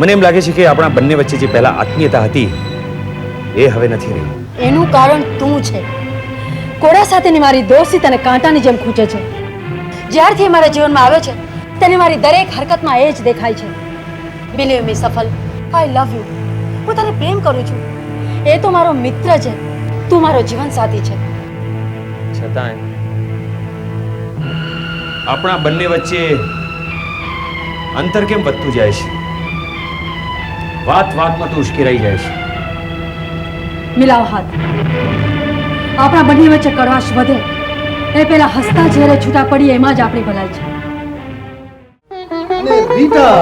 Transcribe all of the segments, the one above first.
મને એમ લાગે છે કે આપણા બંને વચ્ચે જે પહેલા આત્મીયતા હતી એ હવે નથી રહી. એનું કારણ તું છે. કોડા સાથેની મારી દોસ્તી તને કાંટાની જેમ ખૂંચે છે. જ્યારથી મારા જીવનમાં આવ્યો છે તને મારી દરેક હરકતમાં એ જ દેખાય છે. Believe me Safal, I love you. હું તને પ્રેમ કરું છું. એ તો મારો મિત્ર છે, તું મારો જીવન સાથી છે. છતાંય આપણા બંને વચ્ચે અંતર કેમ વધતું જાય છે? વાતમાં તો ઉશ્કેરાઈ જાય છે. મિલાવ હાથ. આપણા બંને વચ્ચે કડવાશ વધે એ પહેલા હસતા ચહેરે છૂટા પડી એમાં જ આપણી ભલાઈ છે. અને રીટા,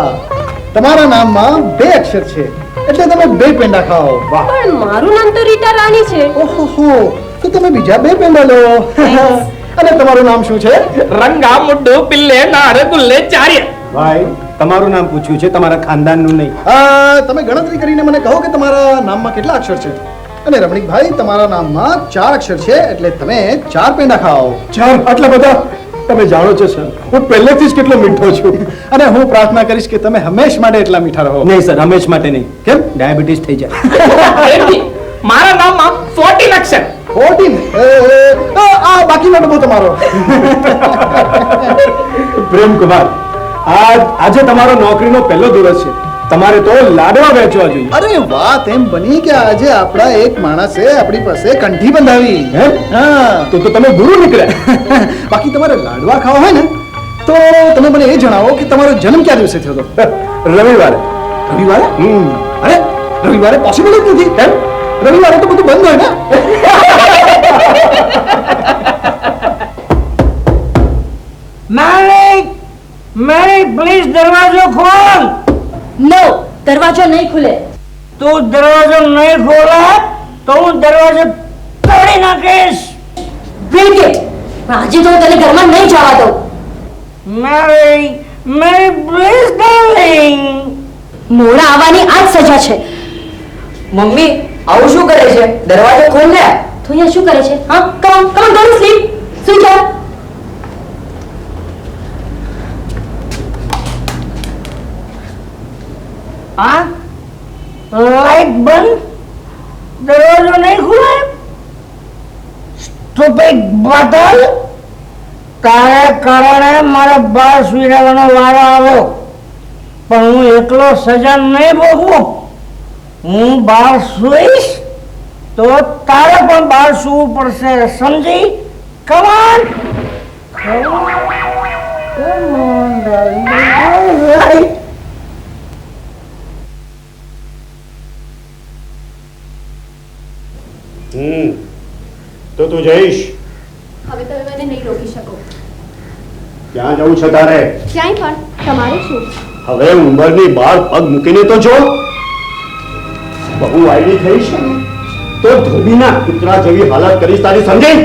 તમારા નામમાં 2 અક્ષર છે એટલે તમે 2 પેંડા ખાઓ. વાહ. પણ મારું નામ તો રીટા રાણી છે. ઓહો, તો તમે બીજા 2 પેંડા લો. અને તમારું નામ શું છે? રંગા મુડ્ડુ પિલ્લે નારે ગુલ્લે ચાર્ય. ભાઈ, તમારું નામ પૂછ્યું છે, તમારા ખાનદાનનું નહીં. તમે ગણતરી કરીને મને કહો કે તમારા નામમાં કેટલા અક્ષર છે. અને રમણીકભાઈ, તમારા નામમાં 4 અક્ષર છે એટલે તમે 4 પેંડા ખાઓ. 4 આટલા બધા? તમે જાણો છો સર, હું પહેલેથી જ કેટલો મીઠો છું. અને હું પ્રાર્થના કરીશ કે તમે હંમેશ માટે એટલા મીઠા રહો. નહીં સર, હંમેશ માટે નહીં. કેમ? ડાયાબિટીસ થઈ જાય. મારા નામમાં 14 અક્ષર. 14? આ બાકીનો ડબ્બો તમારો. પ્રેમકુમાર, આજે તમારો નોકરીનો પહેલો દિવસ છે. તમારે તો લાડવા વેચવા જોઈએ. અરે વાત એમ બની કે આજે આપણા એક માણસે આપણી પાસે કંઠી બંધાવી. હા, તો તમે ગુરુ નીકળ્યા. બાકી તમારે લાડવા ખાવા હોય ને તો તમે મને એ જણાવો કે તમારો જન્મ ક્યાં દિવસે થયો હતો? રવિવારે. રવિવારે? અરે રવિવારે પોસિબલ જ નથી. કેમ? રવિવારે તો બધું બંધ હોય ને. મેરી પ્લીઝ દરવાજો ખોલ. નો, દરવાજો નહીં ખુલે. તું દરવાજો નહીં ખોલે તો હું દરવાજો તોડી નાખીશ. બિલકે, આજે તો હું તને ઘરમાં નહીં જવા દઉં. મેરી પ્લીઝ ડાર્લિંગ. મોડા આવવાની આ જ સજા છે. મમ્મી આવું શું કરે છે? દરવાજો ખોલ ને. તું અહીંયા શું કરે છે? હા, કમ ગો ટુ સ્લીપ. સુઈ જા. આ લાઈટ બંધ, દરવાજો નહીં ખુલે. સ્ટુપિડ બોટલ, તારે કારણે મારા બાર સુઈ રહેવાનો વારો આવ્યો, પણ હું એકલો સજા નહીં ભોગવું. હું બહાર સુઈશ તો તારે પણ બહાર સૂવું પડશે, સમજી? Come on, darling. તો તું જઈશ? હવે તમે મને નહીં રોકી શકો. ક્યાં જવું છે તારે? ક્યાંય પણ. તમારે શું? હવે ઉંમરની બહાર પગ મૂકીને તો જો. બહુ આયડી થઈ છે ને તો ધોબીના કૂતરા જેવી હાલત કરીશ તારી, સમજી?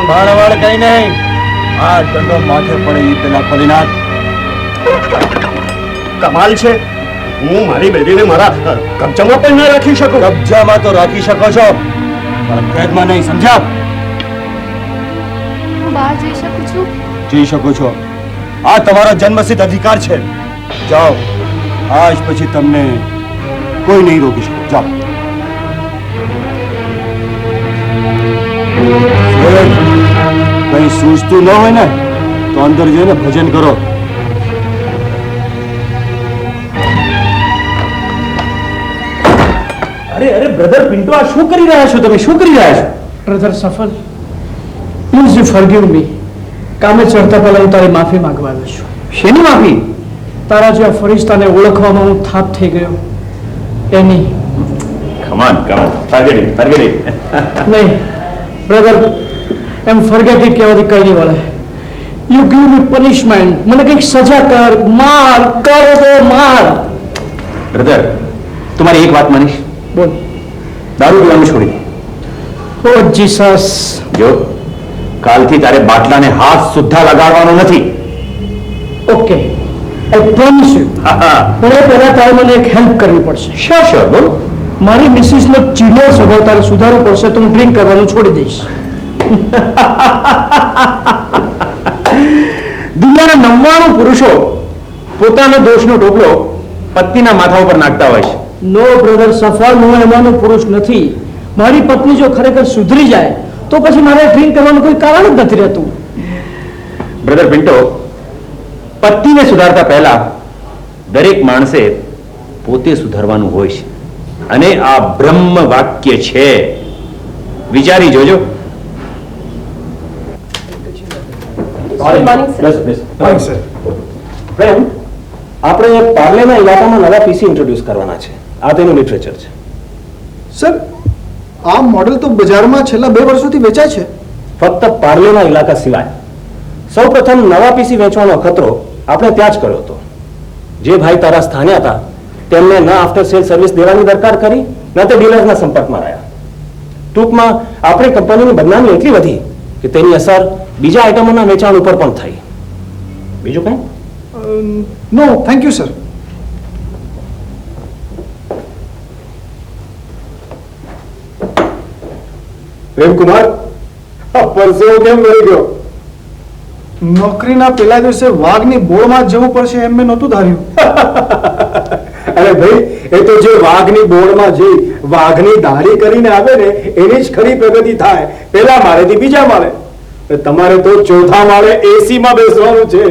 મારવાડ કઈ નહીં, આ દંડો માથે પડે એ પેલા ભોલેનાથ. કમાલ છે, હું મારી બેટીને મારા કબજામાં પણ ન રાખી શકું. કબજામાં તો રાખી શકો છો પણ કેદમાં નહીં, સમજ્યા? હું બહાર જઈ શકું છું? જઈ શકો છો, આ તમારો જન્મસિદ્ધ અધિકાર છે. જાઓ, આજ પછી તમને કોઈ નહીં રોકી શકે. જાઓ. કઈ સૂઝતું ન હોય ને તો અંદર જઈને ભજન કરો. અરે બ્રધર પિન્ટો, આ શું કરી રહ્યા છો તમે? શું કરી રહ્યા છો? Brother Safal, please you forgive મી. કામે ચડતા પહેલા હું તારી માફી માંગવા આવ્યો છું. શેની માફી? તારા જેવા ફરિશ્તાને ઓળખવામાં હું થાપ થઈ ગયો એની. કમાન ફરગેટ ઇટ. નહીં બ્રધર, એમ ફરગેટ ઇટ કહેવાથી કઈ નહીં વળે. You give me punishment. મને કંઈક સજા કર, માર કર દો, માર. બ્રધર, તમારી એક વાત માનીશ. બોલ. દારૂ પીવાનું છોડી દે. ઓ જીસસ. જો, કાલથી તારે બાટલાને હાથ સુદ્ધા લગાડવાનો નથી. Okay, I promise you. પણ એ પહેલા તારે મને એક હેલ્પ કરવી પડશે. શ્યોર બોલ. મારી મિસિસનો ચીડિયા સ્વભાવ તારે સુધારવો પડશે તો હું ડ્રિંક કરવાનું છોડી દઈશ. દુનિયાના 99 પુરુષો પોતાનો દોષનો ટોપલો પત્નીના માથા ઉપર નાખતા હોય છે. નો બ્રધર સફળ, હું એમાંનો પુરુષ નથી. મારી પત્ની જો ખરેખર સુધરી જાય તો પછી મારે ડ્રિંક કરવાનું કોઈ કારણ જ નથી રહેતું. બ્રધર પિન્ટો, પતિને સુધારતા પહેલા દરેક માણસે પોતે સુધારવાનું હોય છે અને આ બ્રહ્મ વાક્ય છે. વિચારી જોજો. પ્રેમ, આપણે પાર્લેના ઇલાકામાં નવા પીસી ઇન્ટ્રોડ્યુસ કરવાના છે. આ તેનું લિટરેચર છે. સર, આ મોડેલ તો બજારમાં છેલ્લા 2 વર્ષોથી વેચાય છે. ફક્ત પાર્લેના ઇલાકા સિવાય સૌપ્રથમ નવા પીસી વેચવાનો અખતરો આપણે ત્યાં જ કર્યો હતો. જે ભાઈ તારા સ્થાને હતા તેમને ન આફ્ટર સેલ સર્વિસ દેવાની દરકાર કરી, ન તે ડીલર્સના સંપર્કમાં રહ્યા. ટૂંકમાં આપણી કંપનીની બદનામી એટલી વધી કે તેની અસર બીજા આઇટમોના વેચાણ ઉપર પણ થઈ. બીજું કંઈ? No thank you sir. Premkumar, પરસેવો કેમ કરી ગયો? નોકરીના પહેલા દિવસે વાઘની બોળમાં જવું પડશે એમ મેં નહોતું ધાર્યું. અરે ભાઈ, એ તો જે વાઘની બોર્ડમાં જઈ વાઘની દાઢી કરીને આવે ને એની જ ખરી પ્રગતિ થાય. પેલા માળેથી બીજા માળે. તમારે તો ચોથા માળે એસી માં બેસવાનું છે.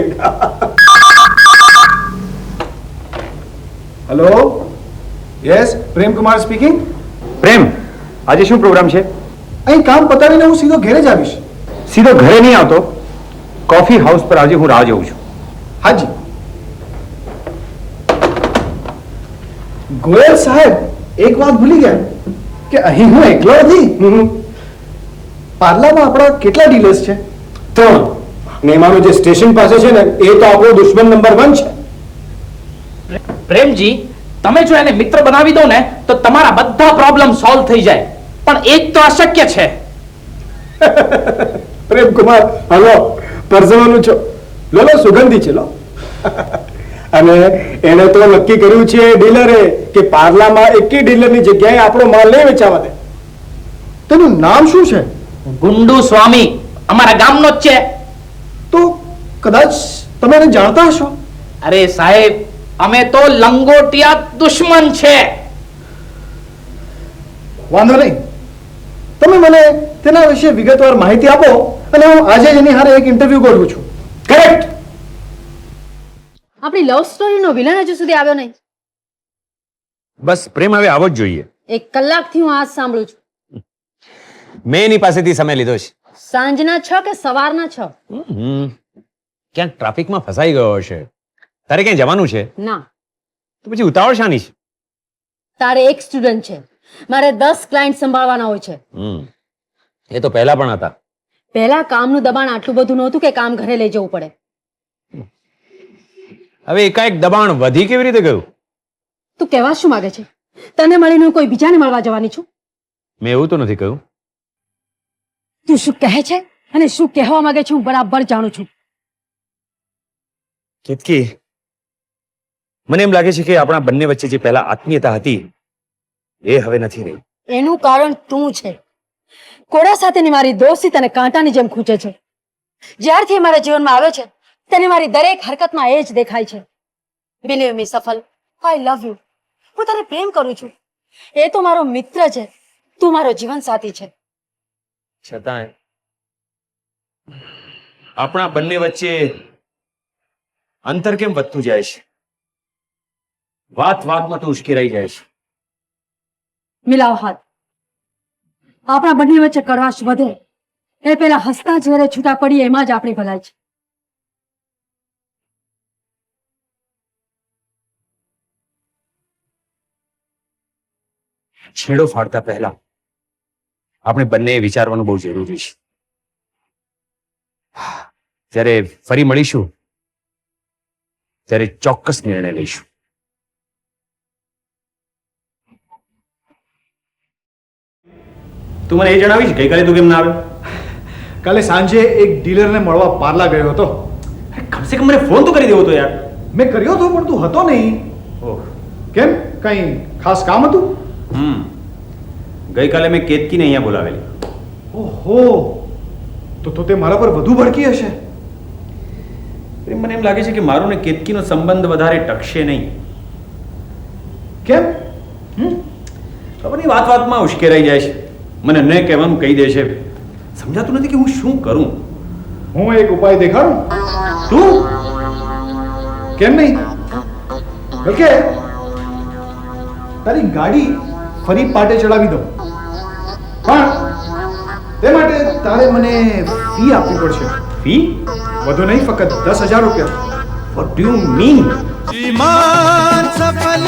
Hello, yes, Premkumar speaking. Prem, આજે શું પ્રોગ્રામ છે? અહીં કામ પતાવીને હું સીધો ઘરે જ આવીશ. સીધો ઘરે નહીં આવતો, કોફી હાઉસ પર આજે હું રાહ જોઉં છું. હાજી. ગોયલ સાહેબ, એક વાત ભૂલી ગયા કે અહીં હું એકલો નથી. પાર્લામાં આપણા કેટલા ડીલર્સ છે? 3. ને એમાંનો જે સ્ટેશન પાસે છે ને એ તો આપણો દુશ્મન નંબર 1 છે. પ્રેમજી, તમે જો એને મિત્ર બનાવી દો ને તો તમારા બધા પ્રોબ્લેમ સોલ્વ થઈ જાય, પણ એ જ તો અશક્ય છે. પ્રેમકુમાર, હલો, પરસવાનું છો. લો લો, સુગંધી છે, લો. અને એને તો નક્કી કર્યું છે ડીલરે કે પાર્લામાં એકેય ડીલરની જગ્યાએ આપણો માલ નહીં વેચાવા દે. તેનું નામ શું છે? ગુંડુ સ્વામી, અમારા ગામનો જ છે. તો કદાચ તમે એને જાણતા હશો. અરે સાહેબ, અમે તો લંગોટિયા દુશ્મન છે. વાંધો નહીં, તમે મને તેના વિશે વિગતવાર માહિતી આપો અને હું આજે જ એની હારે એક ઇન્ટરવ્યુ કરું છું. કરેક્ટ. આપણી લવ સ્ટોરીનો વિલન હજુ સુધી આવ્યો નહીં. બસ પ્રેમ હવે આવો જ જોઈએ. 1 કલાકથી હું આજ સાંભળું છું. મેં એની પાસેથી સમય લીધો છે. સાંજના 6 કે સવારના 6? ક્યાંક ટ્રાફિકમાં ફસાઈ ગયો હશે. તારે ક્યાંય જવાનું છે? ના. તો પછી ઉતાવળ શાની છે? તારે એક સ્ટુડન્ટ છે, મારે 10 ક્લાયન્ટ સંભાળવાના હોય છે. એ તો પહેલા પણ હતા. પહેલા કામનું દબાણ આટલું બધું નહોતું કે કામ ઘરે લઈ જવું પડે. હવે એકાએક દબાણ વધી કેવી રીતે ગયું? તું કહેવા શું માંગે છે? તને મળીને હું કોઈ બીજાને મળવા જવાની છું? મેં એવું તો નથી કહ્યું. તું શું કહે છે અને શું કહેવા માંગે છે હું બરાબર જાણું છું. કેતકી, મને એમ લાગે છે કે આપણા બંને વચ્ચે જે પહેલા આત્મીયતા હતી એ હવે નથી રહી. એનું કારણ તું છે. કોડા સાથેની મારી દોસ્તી તને કાંટાની જેમ ખૂંચે છે. જ્યારથી એ મારા જીવનમાં આવ્યો છે તેને મારી દરેક હરકતમાં એ જ દેખાય છે. Believe me Safal, I love you. હું તને પ્રેમ કરું છું. એ તો મારો મિત્ર છે, તું મારો જીવન સાથી છે. છતાંય આપણા બંને વચ્ચે અંતર કેમ વધતું જાય છે? વાતમાં તો ઉશ્કેરાઈ જાય છે. મિલાવ હાથ. આપણા બંને વચ્ચે કડવાશ વધે એ પેલા હસતા જ્યારે છૂટા પડી એમાં જ આપણી ભલાઈ છે. છેડો ફાડતા પહેલા આપણે બંને વિચારવાનું બહુ જરૂરી છે. જ્યારે ફરી મળીશું ત્યારે ચોક્કસ નિર્ણય લઈશું. તું મને એ જણાવીશ ગઈકાલે તું કેમ ના આવ્યો? કાલે સાંજે એક ડીલરને મળવા પાર્લા ગયો હતો. કમસે કમ મને ફોન તો કરી દેવો તો યાર. મેં કર્યો હતો પણ તું હતો નહીં. ઓહ, કેમ, કઈ ખાસ કામ હતું? ગઈકાલે મેં કેતકીને અહીંયા બોલાવેલી. ઓહો, તો તે મારા પર વધુ ભડકી હશે. મને એમ લાગે છે કે મારો ને કેતકીનો સંબંધ વધારે ટકશે નહીં. કેમ? ખબર નહીં, વાતમાં ઉશ્કેરાઈ જાય છે. મને ન કહેવાનું કહી દે છે. સમજાતું નથી કે હું શું કરું. હું એક ઉપાય દેખાડું. તું કેમ નહીં? બલકે તારી ગાડી ફરી પાટે ચડાવી દઉં, પણ તે માટે તારે મને ફી આપવી પડશે. ફી? વધુ નહીં, ફક્ત 10,000 રૂપિયા. What do you mean? श्रीमान सफल